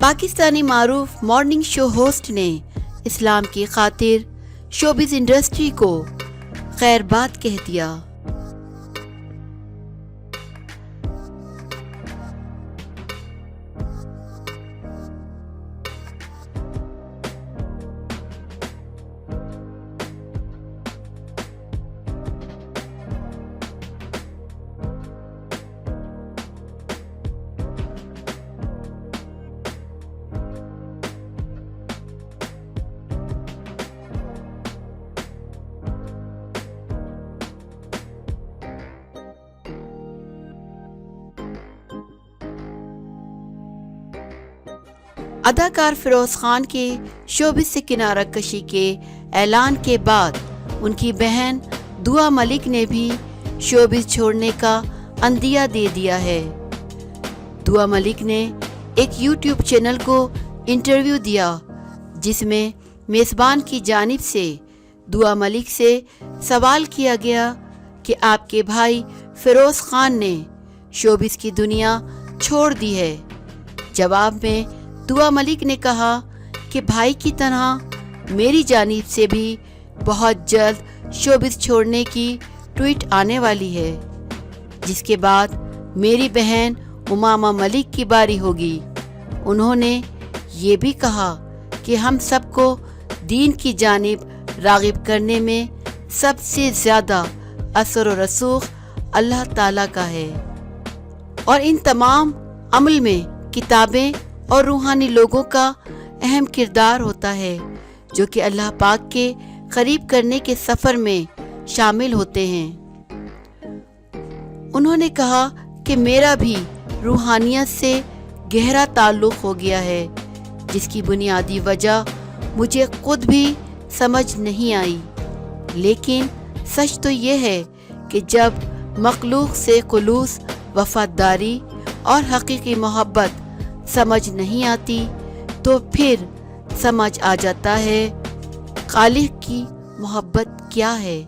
پاکستانی معروف morning show host نے اسلام کی خاطر شوبز انڈسٹری کو خیر بات کہہ دیا۔ اداکار فیروز خان کے شوبز سے کنارہ کشی کے اعلان کے بعد ان کی بہن دعا ملک نے بھی شوبز چھوڑنے کا عندیہ دے دیا ہے۔ دعا ملک نے ایک یوٹیوب چینل کو انٹرویو دیا جس میں میزبان کی جانب سے دعا ملک سے سوال کیا گیا کہ آپ کے بھائی فیروز خان نے شوبز کی دنیا چھوڑ دی ہے۔ جواب میں دعا ملک نے کہا کہ بھائی کی طرح میری جانب سے بھی بہت جلد شوبز چھوڑنے کی ٹویٹ آنے والی ہے، جس کے بعد میری بہن امامہ ملک کی باری ہوگی۔ انہوں نے یہ بھی کہا کہ ہم سب کو دین کی جانب راغب کرنے میں سب سے زیادہ اثر و رسوخ اللہ تعالیٰ کا ہے، اور ان تمام عمل میں کتابیں اور روحانی لوگوں کا اہم کردار ہوتا ہے جو کہ اللہ پاک کے قریب کرنے کے سفر میں شامل ہوتے ہیں۔ انہوں نے کہا کہ میرا بھی روحانیت سے گہرا تعلق ہو گیا ہے، جس کی بنیادی وجہ مجھے خود بھی سمجھ نہیں آئی، لیکن سچ تو یہ ہے کہ جب مخلوق سے خلوص، وفاداری اور حقیقی محبت سمجھ نہیں آتی تو پھر سمجھ آ جاتا ہے خالق کی محبت کیا ہے۔